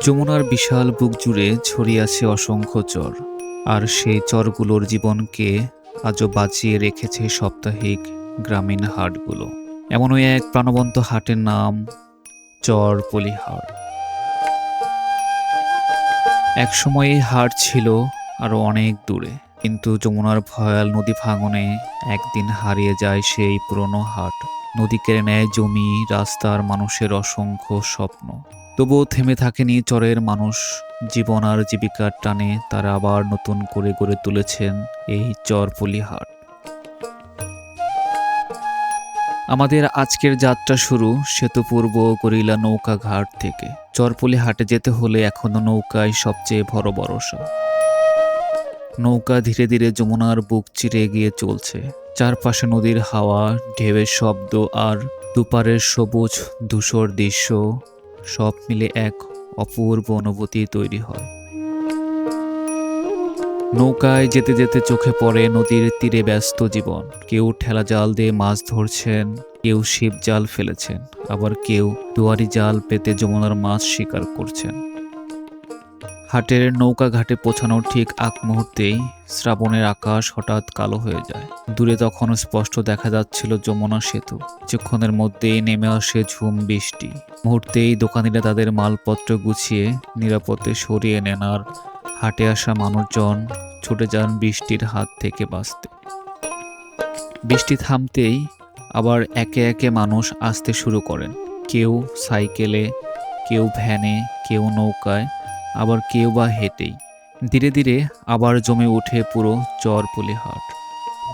যমুনার বিশাল বুক জুড়ে ছড়িয়ে আছে অসংখ্য চর, আর সেই চরগুলোর জীবনকে আজও বাঁচিয়ে রেখেছে সাপ্তাহিক গ্রামীণ হাটগুলো। এমনই এক প্রাণবন্ত হাটের নাম চর পলিহাট। একসময় এই হাট ছিল আরও অনেক দূরে, কিন্তু যমুনার ভয়াল নদী ভাঙনে একদিন হারিয়ে যায় সেই পুরনো হাট। নদী কেড়ে নেয় জমি, রাস্তার মানুষের অসংখ্য স্বপ্ন। তবুও থেমে থাকেনি চরের মানুষ। জীবন আর জীবিকার টানে তারা আবার নতুন করে গড়ে তুলেছেন এই চরপলি হাট। আমাদের আজকের যাত্রা শুরু সেতুপূর্ব গরিলা নৌকা ঘাট থেকে। চরপলি হাটে যেতে হলে এখনো নৌকায় সবচেয়ে বড় ভরসা। নৌকা ধীরে ধীরে যমুনার বুক চিরে এগিয়ে চলছে। চারপাশে নদীর হাওয়া, ঢেউয়ের শব্দ আর দুপারের সবুজ ধূসর দৃশ্য সব মিলে এক অপূর্ব অনুভূতি তৈরি হয়। নৌকায় যেতে যেতে চোখে পড়ে নদীর তীরে ব্যস্ত জীবন। কেউ ঠেলা জাল দিয়ে মাছ ধরছেন, কেউ ছিপ জাল ফেলেছেন, আবার কেউ দুয়ারি জাল পেতে যমুনার মাছ শিকার করছেন। হাটের নৌকা ঘাটে পৌঁছানোর ঠিক আগ মুহূর্তেই শ্রাবণের আকাশ হঠাৎ কালো হয়ে যায়। দূরে তখন স্পষ্ট দেখা যাচ্ছিল যমুনা সেতু। কিছুক্ষণের মধ্যেই নেমে আসে ঝুম বৃষ্টি। মুহূর্তেই দোকানিরা তাদের মালপত্র গুছিয়ে নিরাপদে সরিয়ে নেন, আর হাটে আসা মানুষজন ছুটে যান বৃষ্টির হাত থেকে বাঁচতে। বৃষ্টি থামতেই আবার একে একে মানুষ আসতে শুরু করেন। কেউ সাইকেলে, কেউ ভ্যানে, কেউ নৌকায়, আবার কেউ বা হেঁটেই। ধীরে ধীরে আবার জমে ওঠে পুরো চরপলি হাট।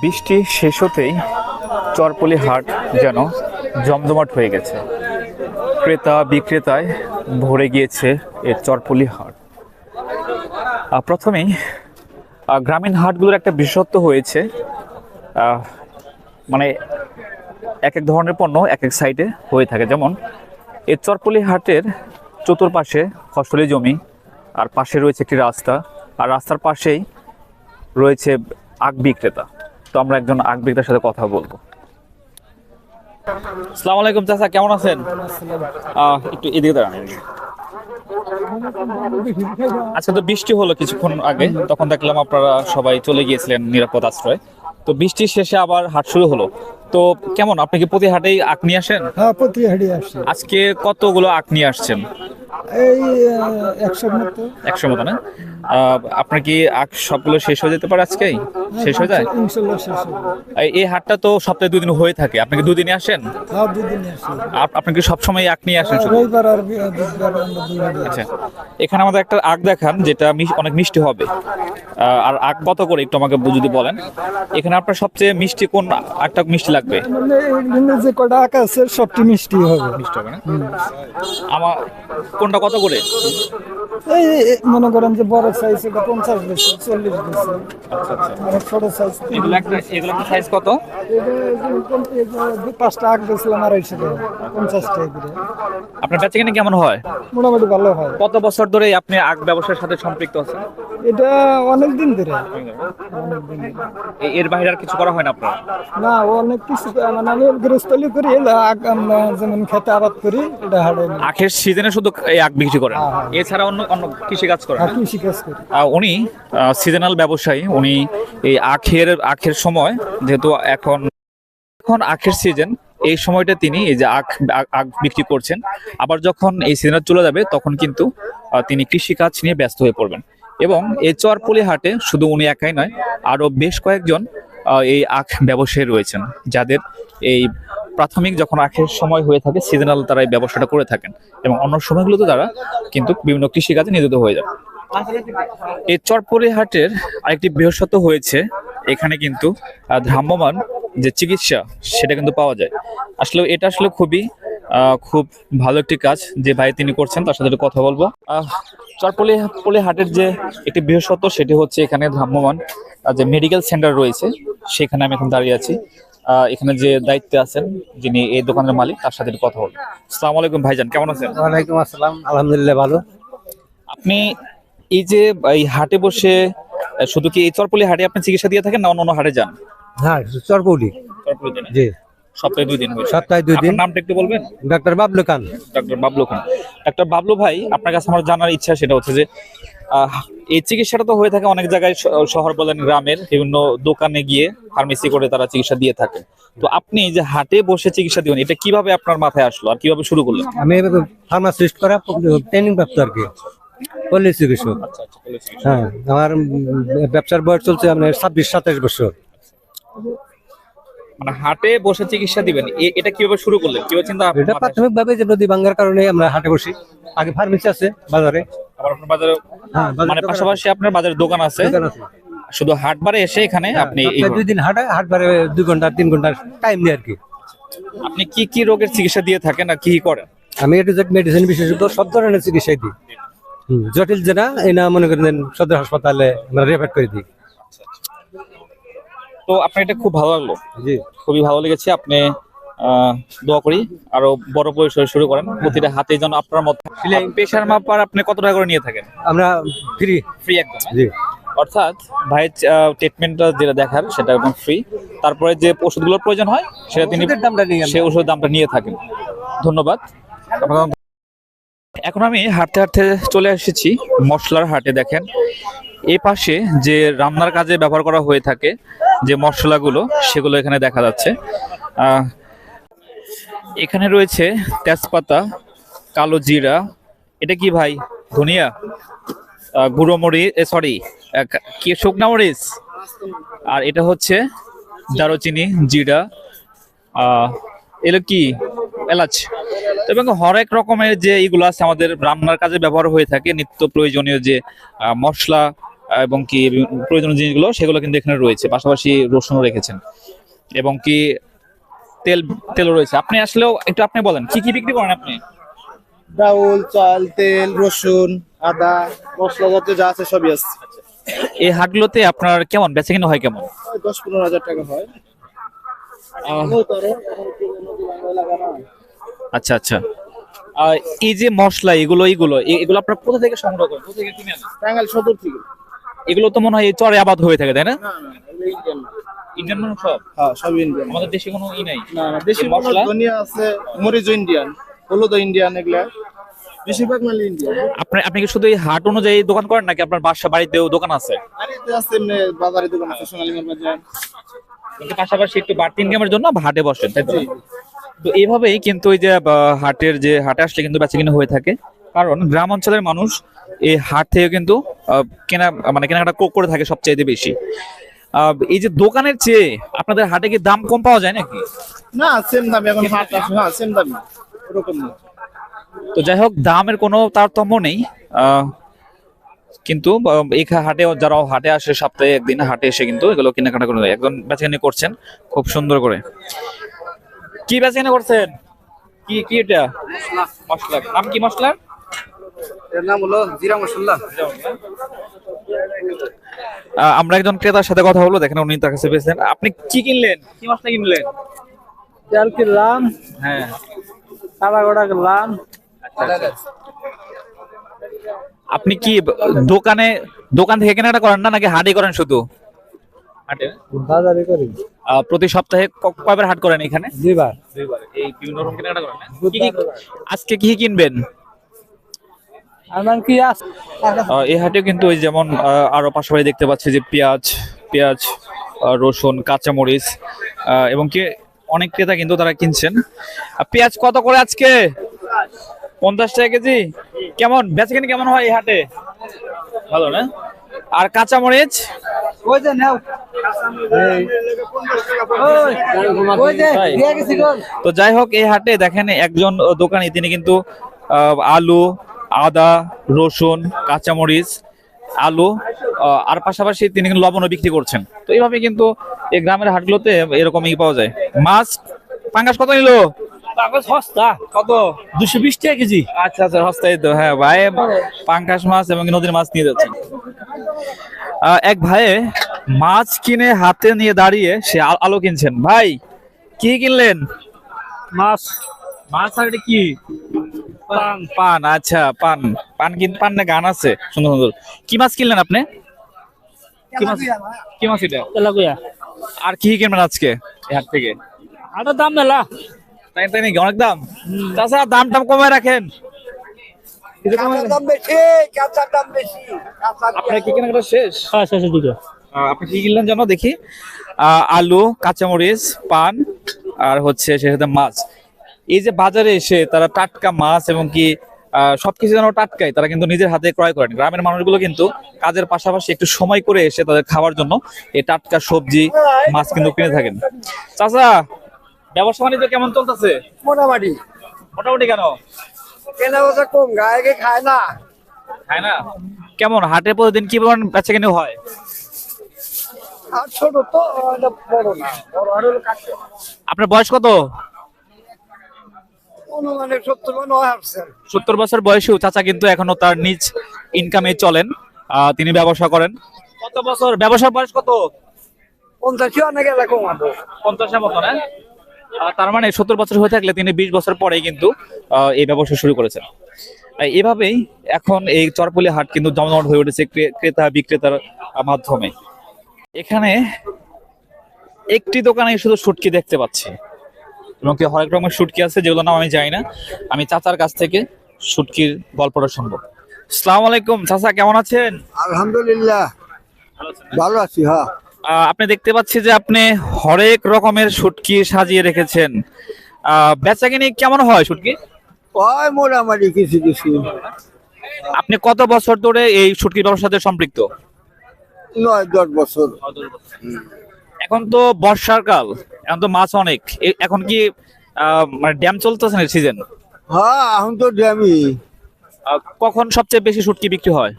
বৃষ্টি শেষ হতেই চরপলি হাট যেন জমজমাট হয়ে গেছে। ক্রেতা বিক্রেতায় ভরে গিয়েছে এই চরপলি হাট। প্রথমেই গ্রামীণ হাটগুলোর একটা বিশেষত্ব হয়েছে, মানে এক এক ধরনের পণ্য এক এক সাইডে হয়ে থাকে। যেমন এই চরপলি হাটের চতুর্পাশে ফসলি জমি, আর পাশে রয়েছে একটি রাস্তা, আর রাস্তার পাশেই রয়েছে আখ বিক্রেতা। তো আমরা একজন আখ বিক্রেতার সাথে কথা বলবো। আসসালামু আলাইকুম চাচা, কেমন আছেন? একটু এদিকে দাঁড়ান। আজকে তো বৃষ্টি হলো কিছুক্ষণ আগে, তখন দেখলাম আপনারা সবাই চলে গিয়েছিলেন নিরাপদ আশ্রয়। তো বৃষ্টির শেষে আবার হাট শুরু হলো। তো কেমন, আপনি কি প্রতি হাটেই আখ নিয়ে আসেন? হ্যাঁ, প্রতি হাড়ি আসছে। আজকে কতগুলো আখ নিয়ে আসছেন? এই 100 মতো। 100 মতো না? আপনার কি আখ সবগুলো শেষ হয়ে যেতে পারে আজকেই? শেষ হয়ে যায়? ইনশাল্লাহ শেষ হবে। এই হাটটা তো সপ্তাহে 2 দিন হয়ে থাকে, আপনি কি 2 দিনে আসেন? হ্যাঁ, 2 দিনে আসছে। আপনি কি সবসময় আখ নিয়ে আসেন শুধু? রবিবার আর বুধবার আমরা 2 হাড়ি আচ্ছা, আসি। এখানে আমাদের একটা আখ দেখান যেটা অনেক মিষ্টি হবে। আর আখ কত করে একটু আমাকে যদি বলেন। এখানে আপনার সবচেয়ে মিষ্টি কোন আখটা মিষ্টি লাগবে? মানে এখানে যে কটা আঁক আছে সবটি মিষ্টি হবে। মিষ্টি হবে না? আমার কোনটা কত করে? এই মনে করেন যে বড় সাইজ এটা 50 বেশি, 40 বেশি। আচ্ছা আচ্ছা, আর ছোট সাইজ এগুলো একটা সাইজ কত? এটা 5টা আঁক দিয়েছিলাম 250 টাকা, 50 টাকা করে। আপনার বেচাকেনা কেমন হয়? মোটামুটি ভালো হয়। কত বছর ধরে আপনি আখ ব্যবসার সাথে সম্পৃক্ত আছেন? এটা অনেক দিন ধরে, অনেক দিন ধরে। এর বাইরে আর কিছু করা হয় না আপনার? না, অনেক কিছু মানে আমি গৃহস্থলী করি, আমরা যেমন খেতে আবাদ করি, এটা হাড়ে আখের সিজনে শুধু এই আখ বিক্রি করেন, হ্যাঁ, হ্যাঁ। এছাড়া অন্য অন্য কৃষি কাজ করেন? কৃষি কাজ করি। উনি সিজনাল ব্যবসায়ী। উনি এই আখের সময়, যেহেতু এখন আখের সিজন, এই সময়টা তিনি এই যে আখ বিক্রি করছেন। আবার যখন এই সিজন চলে যাবে তখন কিন্তু তিনি কৃষি কাজ নিয়ে ব্যস্ত হয়ে পড়বেন। এবং এই চরপলি হাটে শুধু উনি একাই নয়, আরো বেশ কয়েকজন এই আখ ব্যবসায়ী রয়েছেন, যাদের এই প্রাথমিক যখন আখের সময় হয়ে থাকে সিজনাল তারা এই ব্যবসাটা করে থাকেন, এবং অন্য সময়গুলোতে তারা কিন্তু বিভিন্ন কৃষি কাজে নিয়োজিত হয়ে যান। এই চরপলি হাটের আরেকটি বিশেষত্ব হয়েছে, এখানে কিন্তু ভ্রাম্যমাণ যে চিকিৎসা সেটা কিন্তু পাওয়া যায়। আসলে এটা আসলে খুব ভালো একটি কাজ যে ভাই তিনি করছেন, তার সাথে একটু কথা বলবো। চরপলি হাটের যে একটি বিশেষত্ব সেটি হচ্ছে এখানে ভ্রাম্যমাণ যে মেডিকেল সেন্টার রয়েছে, সেখানে আমি এখন দাঁড়িয়ে আছি। এখানে যে দায়িত্বে আছেন, যিনি এই দোকানের মালিক, তার সাথে একটু কথা বলবো। আসসালামু আলাইকুম ভাইজান, কেমন আছেন? ওয়ালাইকুম আসসালাম, আলহামদুলিল্লাহ ভালো। আপনি এই যে এই হাটে বসে শুধু কি এই চরপলি হাটে আপনি চিকিৎসা দিয়ে থাকেন, না অন্য হাটে যান? হ্যাঁ, চরপৌলি। চরপলিতে না? জি। সপ্তাহে 2 দিন হয়েছে। সপ্তাহে 2 দিন। আপনার নামটা একটু বলবেন? ডাক্তার বাবলু খান। ডক্টর বাবলু খান। ডক্টর বাবলু ভাই, আপনার কাছে আমার জানার ইচ্ছা সেটা হচ্ছে যে এই চিকিৎসাটা তো হয়ে থাকে অনেক জায়গায়, শহর বলেন গ্রামের বিভিন্ন দোকানে গিয়ে ফার্মেসি করে তারা চিকিৎসা দিয়ে থাকে। তো আপনি যে হাটে বসে চিকিৎসা দিবেন, এটা কিভাবে আপনার মাথায় আসলো আর কিভাবে শুরু করলেন? আমি ফার্মাসিস্ট করা ট্রেনিং প্রাপ্ত আর কি, পল্লী চিকিৎসক। আচ্ছা আচ্ছা, বলেছি। হ্যাঁ, আমার ব্যবসার বয়স চলছে আপনার 26-27 বছর। মানে হাটে বসে চিকিৎসা দিবেন, এটা কিভাবে শুরু করলেন, কিভাবে চিন্তা এটা মাথায় আসলো? প্রাথমিক ভাবে যে নদী ভাঙ্গার কারণে আমরা হাটে বসি। আগে ফার্মেসি আছে বাজারে। আবার আপনার বাজারে, হ্যাঁ, বাজারে মানে দোকান পাশাপাশি আপনার বাজারে দোকান আছে, দোকান আছে। শুধু হাট বারে এসে এখানে আপনি এই সপ্তাহে 2 দিন হাটে, হাট বারে 2 ঘন্টা 3 ঘন্টা টাইম নিয়ে আর কি। আপনি কি কি রোগের চিকিৎসা দিয়ে থাকেন আর কি কি করেন? আমি একটু মেডিসিন বিশেষজ্ঞ, সব ধরনের চিকিৎসাই দিই। জটিল যে না এই না মনে করেন সদর হাসপাতালে আমরা রেফার করে দিই। তো আপনার এটা খুব ভালো লাগলো, জি, খুবই ভালো লেগেছে। আপনি দোয়া করি আরো বড় পরিসরে শুরু করেন, প্রতিটা হাতে যেন আপনার মতো প্রেশার মাপার আপনি কত টাকা করে নিয়ে থাকেন? আমরা ফ্রি। ফ্রি একদম, হ্যাঁ? জি, অর্থাৎ ভাইয়ের ট্রিটমেন্টটা যেটা দেখার সেটা একদম ফ্রি। তারপরে যে ওষুধগুলোর প্রয়োজন হয় সেটা তিনি ওষুধের দামটা নিয়ে সেই ওষুধের দামটা নিয়ে থাকেন। ধন্যবাদ। এখন আমি হাঁটতে হাঁটতে চলে এসেছি মশলার হাটে। দেখেন এই পাশে যে রান্নার কাজে ব্যবহার করা হয়ে থাকে যে মশলাগুলো, সেগুলো এখানে দেখা যাচ্ছে। এখানে রয়েছে তেজপাতা, কালো জিরা, এটা কি ভাই, ধনিয়া, গুঁড়ো মরিচ, সরি কি শুকনা মরিচ, আর এটা হচ্ছে দারুচিনি, জিরা, এলো কি এলাচ, এবং হরেক রকমের যে এইগুলো আছে আমাদের রান্নার কাজে ব্যবহার হয়ে থাকে, নিত্য প্রয়োজনীয় যে মশলা এবং কি প্রয়োজনীয় জিনিসগুলো, সেগুলো কিন্তু এখানে রয়েছে। পাশাপাশি রসুনও রেখেছেন এবং কি তেলও রয়েছে। আপনি আসলেও একটু আপনি বলেন কি কি বিক্রি করেন আপনি? ডাউল, চাল, তেল, রসুন, আদা, মশলা জাতীয় যা আছে সবই আছে। এই হাটগুলোতে আপনার কেমন বেচাকেনা হয় কেমন? ওই 10-15 হাজার টাকা হয়। আচ্ছা আচ্ছা। এই যে মশলা এগুলো এগুলো এগুলো আপনার কোথা থেকে সংগ্রহ করেন, কোথা থেকে কিনে আনেন? টাঙ্গাইল সদর থেকে। এগুলো তো মনে হয় এই চরে আবাদ হয়ে থাকে, তাই না? না না, এগুলো ইন্ডিয়ান না। ইন্ডিয়ান মানুষ সব, হ্যাঁ, সব ইন্ডিয়ান। আমাদের দেশে কোনো ই নাই। না না, দেশি এই মশলা ধনিয়া আছে, মরিচও ইন্ডিয়ান, হলুদও ইন্ডিয়ান, এগুলা বেশিরভাগ মাল ইন্ডিয়ান। আপনি কি শুধু এই হাট অনুযায়ী দোকান করেন নাকি আপনার বাসা বাড়িতেও দোকান আছে? আর এতে আছে এমনি বাজারে দোকান আছে, সোনালী বাজার। কিন্তু পাশাপাশি একটু বাড়তি ইনকামের জন্য হাটে বসেন, তাই তো? তো এইভাবেই কিন্তু ওই যে হাটে আসলে কিন্তু বেচাকেনা হয়ে থাকে, কারণ গ্রাম অঞ্চলের মানুষ এই হাট থেকে কিন্তু কেনাকাটা করে থাকে সবচাইতে বেশি। এই যে দোকানের চেয়ে আপনাদের হাটে কি দাম কম পাওয়া যায় নাকি? না, সেম দাম এখন হাট আছে। হ্যাঁ, সেম দাম, ওরকম না। তো যাই হোক, দামের কোনো তারতম্য নেই। কিন্তু এই হাটে যারা হাটে আসে সপ্তাহে একদিন হাটে এসে কিন্তু এগুলো কেনাকাটা করে দেয়। একজন বেচাকেনা করছেন খুব সুন্দর করে। কি বেচাকেনা করছেন? কি কি এটা? মশলা। নাম কি মশলার? এর নাম হলো জিরা মশলা। আমরা একজন ক্রেতার সাথে কথা বলবো, দেখেন উনি তার কাছে পেয়েছেন। আপনি কি কিনলেন, কি মশলা কিনলেন? তেল কিনলাম, হ্যাঁ, সাদা গোড়া কিনলাম। আপনি কি দোকান থেকে কেনাকাটা করেন না নাকি হাটে করেন শুধু? হাটে বাজারে করি। প্রতি সপ্তাহে কয়বার হাট করেন এখানে? দুইবার। দুইবার। এই বিভিন্ন রকম কেনাকাটা করেন না? আজকে কি কিনবেন? আমার কি আছে? এই হাটেও কিন্তু ওই যেমন আরো পাশাপাশি দেখতে পাচ্ছি যে পেঁয়াজ, রসুন, কাঁচামরিচ, এবং কি অনেক ক্রেতা কিন্তু তারা কিনছেন। পেঁয়াজ কত করে আজকে? 50 টাকা কেজি। কেমন বেচাকেনা কেমন হয় এই হাটে? ভালো না? আর কাঁচামরিচ? ওই যে নাও। ওই যে তাই? দিয়ে গেছি গো। তো যাই হোক, এই হাটে দেখেন একজন দোকানি তিনি কিন্তু আলু, আদা, রসুন, কাঁচামরিচ, আলু আর পাশাপাশি তিনি কিন্তু লবণও বিক্রি করছেন। তো এইভাবে কিন্তু এই গ্রামের হাটগুলোতে এরকমই পাওয়া যায়। মাছ পাঙ্গাস কত নিল? সস্তা কত? 220 টাকা কেজি। আচ্ছা আচ্ছা, সস্তাই তো। হ্যাঁ ভাই, পাঙ্গাস মাছ এবং নদীর মাছ নিয়ে যাচ্ছেন। এক ভাইয়ে মাছ কিনে হাতে নিয়ে দাঁড়িয়ে সে আলু কিনছেন। ভাই কি কিনলেন? মাছ। মাছ আর এটা কি? পান। আচ্ছা, পান না গান আছে সুন্দর সুন্দর। কি মাছ কিনলেন আপনি? কি মাছ এটা? তেলাকুয়া। আর কি কিনবেন আজকে এই হাট থেকে? আটার দাম মেলা। তাই তাই নাকি, অনেক দাম। চাচা দাম টাম কমায় রাখেন। দাম বেশি, কাঁচার দাম বেশি। আপনার কি কেনাকাটা শেষ? হ্যাঁ, শেষের দিকে। আপনি কি কিনলেন জানো দেখি? আলু, কাঁচামরিচ, পান, আর হচ্ছে সে সাথে মাছ। এই যে বাজারে এসে তারা টাটকা মাছ এবং কি সবকিছু যেন টাটকাই, তারা কিন্তু নিজের হাতে ক্রয় করেন। গ্রামের মানুষগুলো কিন্তু কাজের পাশাপাশি একটু সময় করে এসে তাদের খাওয়ার জন্য এই টাটকা সবজি মাছ কিন্তু কিনে থাকেন। চাচা, ব্যবসা বাণিজ্য কেমন চলতেছে? মোটামুটি মোটামুটি। কেন কেনা বেচা কম, গায়ে খায় না। খায় না? কেমন হাটে প্রতিদিন কি পরিমাণ বেচা কিনে হয়? আর ছোট তো, এটা বড় না, বড় আর হলো কাটতে। আপনার বয়স কত? অনুমানে 70 বা 90%। 70 বছর বয়সেও চাচা কিন্তু এখনো তার নিজ ইনকামে চলেন। তিনি ব্যবসা করেন। কত বছর ব্যবসার বয়স কত? 50 অনেক এলা কমাবো। 50-এর মতো না? তার মানে 70 বছর হয়ে থাকলে তিনি 20 বছর পরেই কিন্তু এই ব্যবসা শুরু করেছেন। এভাবেই এখন এই চরপলি হাট কিন্তু জমজমাট হয়ে উঠেছে ক্রেতা বিক্রেতার মাধ্যমে। এখানে একটি দোকানে শুধু শুটকি দেখতে পাচ্ছি এবং কি হরেক রকমের শুটকি আছে, যেগুলো নাম আমি জানি না। আমি চাচার কাছ থেকে শুটকির গল্পটা শুনবো। আসসালামু আলাইকুম চাচা, কেমন আছেন? আলহামদুলিল্লাহ ভালো আছি। হ্যাঁ, আপনি দেখতে পাচ্ছি যে আপনি হরেক রকমের শুটকি সাজিয়ে রেখেছেন। বেচাকিনি কেমন হয় শুটকি? ওই মোটামুটি কিছু কিছু। আপনি কত বছর ধরে এই শুটকির ব্যবসার সাথে সম্পৃক্ত? 9-10 বছর। এখন তো বর্ষার কাল, এখন তো মাছ অনেক। এখন কি মানে ড্যাম চলতেছে না সিজন? হ্যাঁ, এখন তো ড্যামি। কখন সবচেয়ে বেশি শুটকি বিক্রি হয়?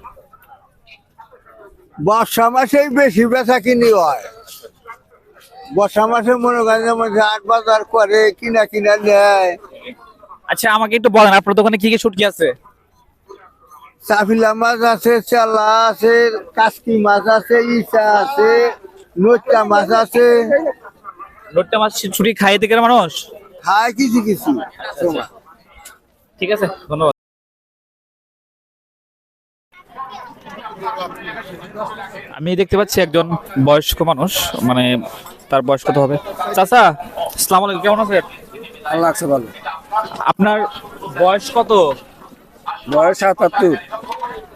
বর্ষা মাসেই বেশি বেচা কিনি হয়। বর্ষা মাসে মনে করেন যেমন হাট বাজার করে, কিনা কিনা নেয়। আচ্ছা, আমাকে একটু বলেন আপনার দোকানে কি কি শুটকি আছে? চাফিলা মাছ আছে, চেলা আছে, কাসকি মাছ আছে, ইচা আছে, নোটা মাছ আছে। লোট্টা মাছ শুটকি খাই দিকের মানুষ? খায় কিছু কিছু। ঠিক আছে, ধন্যবাদ। আমি দেখতে পাচ্ছি একজন বয়স্ক মানুষ, মানে তার বয়স কত হবে? চাচা, আসসালামু আলাইকুম, কেমন আছেন? ভালো লাগছে, ভালো। আপনার বয়স কত? বয়স 77।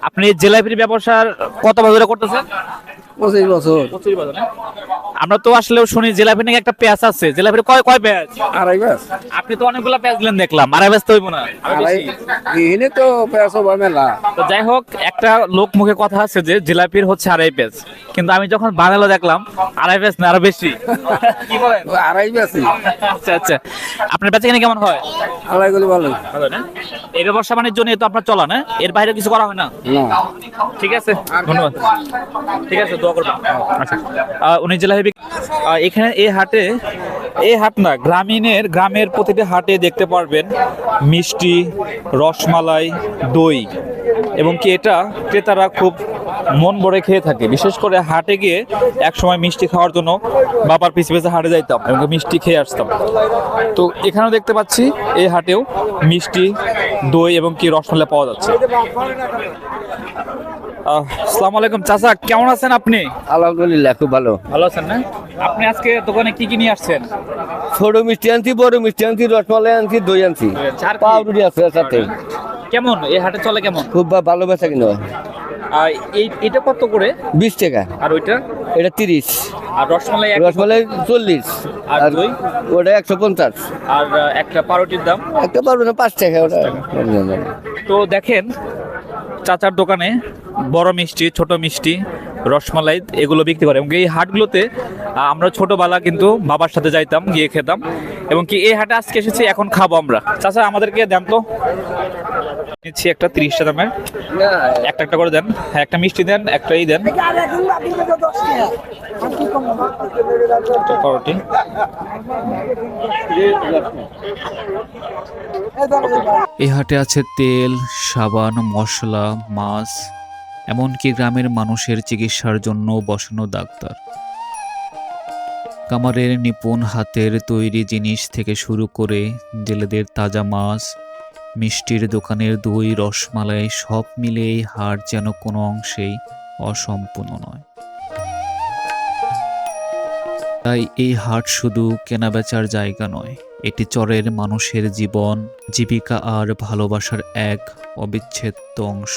আপনি জিলাপির ব্যবসার কত বছর ধরে করতেছেন? 25 বছর। 25 বছর না? আমরা তো আসলেও শুনি জিলাপি নাকি একটা পেঁয়াজ আছে। জিলাপির কয় কয় পেঁয়াজ? 2.5 ব্যাস। আপনি তো অনেকগুলা পেঁয়াজ দিলেন দেখলাম, আড়াই পেঁয়াজ তো হইব না? আরো বেশি। এখানে তো পেঁয়াজ হবে মেলা। তো যাই হোক, একটা লোক মুখে কথা আছে যে জিলাপির হচ্ছে আড়াই পেঁয়াজ, কিন্তু আমি যখন বানালো দেখলাম আড়াই পেঁয়াজ না, আরো বেশি। কি বলেন? 2.5 ব্যাস। আচ্ছা আচ্ছা, আপনার বেচা কিনা কেমন হয়? আলাই গলি ভালো। ভালো না? এই ব্যবসা বাণিজ্য নিয়ে তো আপনার চলা না, এর বাইরে কিছু করা হয় না? না। ঠিক আছে, ধন্যবাদ। ঠিক আছে, দোয়া করবেন। আচ্ছা, উনি জিলাপি এখানে এই হাট না, গ্রামের প্রতিটি হাটে দেখতে পারবেন মিষ্টি, রসমালাই, দই, এবং কি এটা ক্রেতারা খুব মন ভরে খেয়ে থাকে। বিশেষ করে হাটে গিয়ে এক সময় মিষ্টি খাওয়ার জন্য বাবার পিছে পিছে হাটে যাইতাম এবং মিষ্টি খেয়ে আসতাম। তো এখানেও দেখতে পাচ্ছি এই হাটেও মিষ্টি, দই এবং কি রসমালাই পাওয়া যাচ্ছে। আসসালামু আলাইকুম চাচা, কেমন আছেন আপনি? আলহামদুলিল্লাহ খুব ভালো। ভালো আছেন না? আপনি আজকে দোকানে কি কি নিয়ে আসছেন? ছোট মিষ্টি আনছি, বড় মিষ্টি আনছি, রসমালাই আনছি, দই আনছি, আর কি? পাউরুটি আছে সাথে। কেমন এই হাটে চলে কেমন? খুব ভালো বেচা কিনা হয়। এটা কত করে? 20 টাকা। আর ওইটা? এটা 30। আর রসমালাই রসমালাই 40। আর দই? ওটা 150। আর একটা পাউরুটির দাম? একটা পারবে না, 5 টাকা ওটা। তো দেখেন চাচার দোকানে বড় মিষ্টি, ছোট মিষ্টি, রসমালাই এগুলো বিক্রি করে। এবং এই হাটগুলোতে আমরা ছোটবেলা কিন্তু বাবার সাথে যাইতাম, গিয়ে খেতাম। এবং কি এই হাটে আজকে এসেছি, এখন খাবো আমরা। চাচা আমাদেরকে দেন তো, নিচ্ছি একটা 30 টাকা দামের, একটা একটা করে দেন। হ্যাঁ, একটা মিষ্টি দেন, একটাই দেন। পাউরুটি। এই হাটে আছে তেল, সাবান, মশলা, মাছ, এমনকি গ্রামের মানুষের চিকিৎসার জন্য বসানো ডাক্তার। কামারের নিপুণ হাতের তৈরি জিনিস থেকে শুরু করে জেলেদের তাজা মাছ, মিষ্টির দোকানের দই, রসমালাই, সব মিলে এই হাট যেন কোনো অংশেই অসম্পূর্ণ নয়। তাই এই হাট শুধু কেনাবেচার জায়গা নয়, এটি চরের মানুষের জীবন, জীবিকা আর ভালোবাসার এক অবিচ্ছেদ্য অংশ।